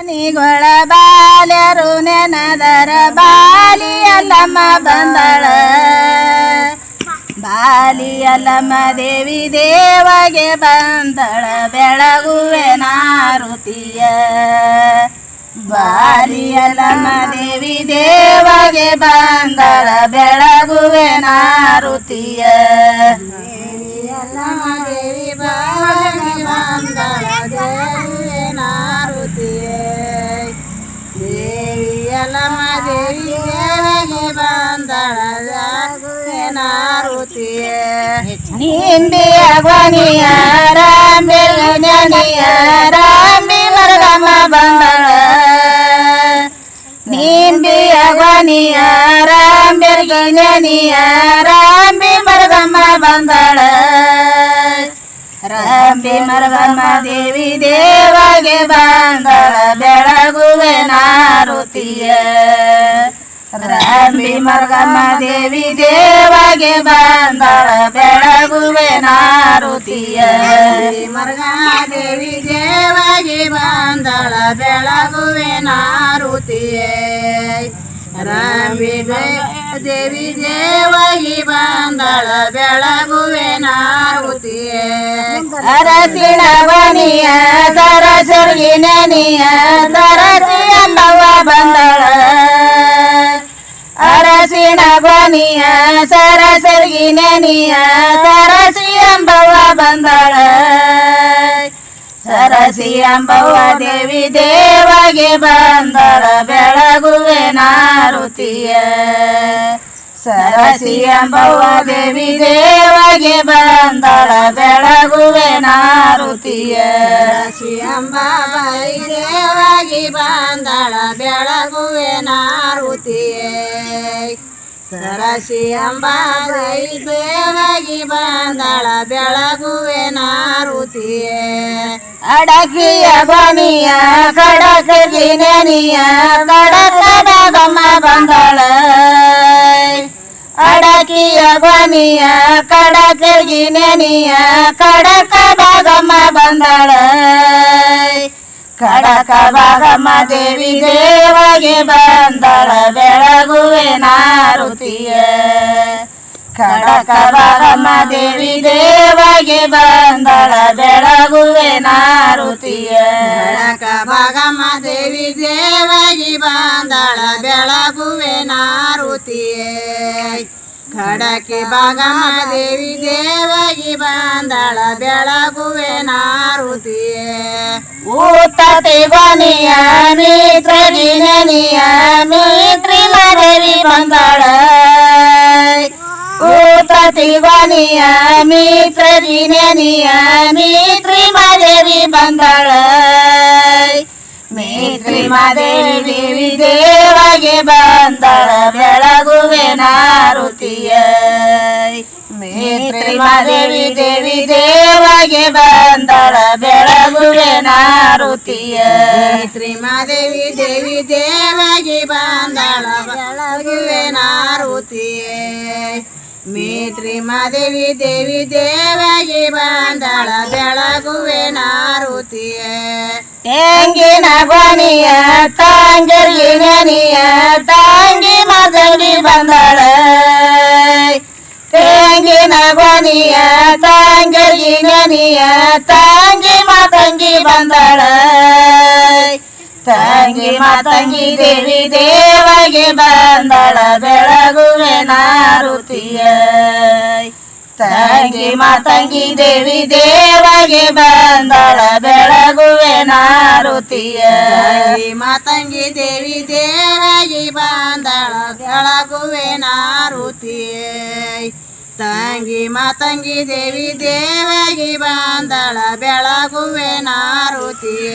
ನಿಗೊಳ ಬಾಲ್ಯರು ನೆನದರ ಬಾಲಿಯಲ್ಲಮ್ಮ ಬಂದಳ ಬಾಲಿಯಲ್ಲಮ್ಮ ದೇವಿ ದೇವಗೆ ಬಂದಳ ಬೆಳಗುವೆ ನಾರುತಿಯ ಬಾಲಿಯಲ್ಲಮ್ಮ ದೇವಿ ದೇವಗೆ ಬಂದಳ ಬೆಳಗುವೆ ನಾರುತಿಯ ದೇವಿಯಲ್ಲಮ್ಮ ದೇವಿ ಬಾಲಿಗೆ ಬಂದಳ ಬೆಳಗುವೆ ನಾರುತಿಯ ದೇವಿಯಲ್ಲಮ್ಮ ದೇವಿ ದೇವಗೆ ಬಂದಳ ಬೆಳಗುವೆ ನಾರುತಿಯ ನಿಂಬಿಯ ಗೊನಿಯ ರಾಂಬಿಯ ರಾಂಬಿ ಮರಗಮ್ಮ ಬಂದಳ ನಿಂಬಿಯ ಗೊನಿಯ ರಾಂಬಿಯ ರಾಂಬಿ ಮರಗಮ್ಮ ಬಂದಳ ರಾಂಬಿ ಮರಗಮ್ಮ ದೇವಿ ದೇವಗೆ ಬಂದಳ ಬೆಳಗುವೆ ನಾರುತಿಯ ರಾಂಬಿ ಮರಗಮ್ಮ ದೇವಿ ದೇವಗೆ ಬಂದಳ ಬೆಳಗುವೆ ನಾರುತಿಯ ಮರಗಮ್ಮ ದೇವಿ ದೇವಗೆ ಬಂದಳ ಬೆಳಗುವೆ ನಾರುತಿಯ ರಾಂಬಿ ದೇವಿ ದೇವಗೆ ಬಂದಳ ಬೆಳಗುವೆ ನಾರುತಿಯ ಅರಸಿಣ ಬನಿಯ ಸರಸರ್ಗಿ ನೆನಿಯ ಸರಸಿ ಎಂಬವ್ವ ಬಂದಳ ಅರಸಿಣ ಗೊನಿಯ ಸರಸರ್ಗಿ ನೆನಿಯ ಸರಸಿ ಎಂಬವ್ವ ಬಂದಳ ಸರಸಿ ಎಂಬವ್ವ ದೇವಿ ದೇವಗೆ ಬಂದಳ ಬೆಳಗುವೆ ನಾರುತಿಯ ಸರಸಿ ಎಂಬವ್ವ ದೇವಿ ದೇವಗೆ ಬಂದಳ ಬೆಳಗುವೆ ನಾರುತಿಯ ಸರಸಿ ಎಂಬಾಬಾಯಿ ದೇವಗೆ ಬಂದಳ ಬೆಳಗುವೆ ನಾರುತಿಯ ಸರಸಿ ಎಂಬಾಬಾಯಿ ದೇವಗೆ ಬಂದಳ ಬೆಳಗುವೆ ನಾರುತಿಯ ಅಡಕಿಯ ಗೊನಿಯ ಕಡಕಿ ನೆನಿಯ ಕಡಕಡಗಮ್ಮ ಬಂದಳ ಅಡಕಿಯ ಗೊನಿಯ ಕಡಕಿ ನೆನಿಯ ಕಡಕಡಗಮ್ಮ ಬಂದಳ ಕಡಕ ಭಾಗಮ್ಮ ದೇವಿ ದೇವಗೆ ಬಂದಳ ಬೆಳಗುವೆ ನಾರುತಿಯ ಕಡಕ ಭಾಗಮ್ಮ ದೇವಿ ದೇವಗೆ ಬಂದಳ ಬೆಳಗುವೆ ನಾರುತಿಯ ಕಡಕ ಭಾಗಮ್ಮ ದೇವಿ ದೇವಗೆ ಬಂದಳ ಬೆಳಗುವೆ ನಾರುತಿಯ ಕಡಕೆ ಭಾಗಮ್ಮ ದೇವಿ ದೇವಗೆ ಬಂದಳ ಬೆಳಗುವೆ ನಾರುತಿಯ ಊತತಿ ಗೊನಿಯ ಮಿತ್ರಗಿ ನೆನಿಯ ಮಿತ್ರಿ ದೇವಿ ಬಂದಳ ಊತತಿ ಗೊನಿಯ ಮಿತ್ರಗಿ ನೆನಿಯ ಮಿತ್ರಿ ದೇವಿ ಬಂದಳ ಮಿತ್ರಿ ದೇವಿ ದೇವಗೆ ಬಂದಳ ಬೆಳಗುವೆ ನಾರುತಿಯ ಮಿತ್ರಿ ದೇವಿ ದೇವಗೆ ಬಂದಳ ಬೆಳಗುವೆ ನಾರುತಿಯ ಮಿತ್ರಿ ದೇವಿ ದೇವಗೆ ಬಂದಳ ಬೆಳಗುವೆ ನಾರುತಿಯ ಮಿತ್ರಿ ದೇವಿ ದೇವಗೆ ಬಂದಳ ಬೆಳಗುವೆ ನಾರುತಿಯ ತೆಂಗಿನ ಗೊನಿಯ ತಾಂಗರ್ಗಿ ನೆನಿಯ ತಾಂಗಿ ಮಾತಂಗಿ ಬಂದಳ ತೆಂಗಿನ ಗೊನಿಯ ತಾಂಗರ್ಗಿ ನೆನಿಯ ತಾಂಗಿ ಮಾತಂಗಿ ಬಂದಳ ತಂಗಿ ಮಾತಂಗಿ ದೇವಿ ದೇವಗೆ ಬಂದಳ ಬೆಳಗುವೆ ನಾರುತಿಯ ತಂಗಿ ಮಾತಂಗಿ ದೇವಿ ದೇವಗೆ ಬಂದಳ ಬೆಳಗುವೆ ನಾರುತಿಯ ಮಾತಂಗಿ ದೇವಿ ದೇವಗೆ ಬಂದಳ ಬೆಳಗುವೆ ನಾರುತಿಯ ತಂಗಿ ಮಾತಂಗಿ ದೇವಿ ದೇವಗೆ ಬಂದಳ ಬೆಳಗುವೆ ನಾರುತಿಯ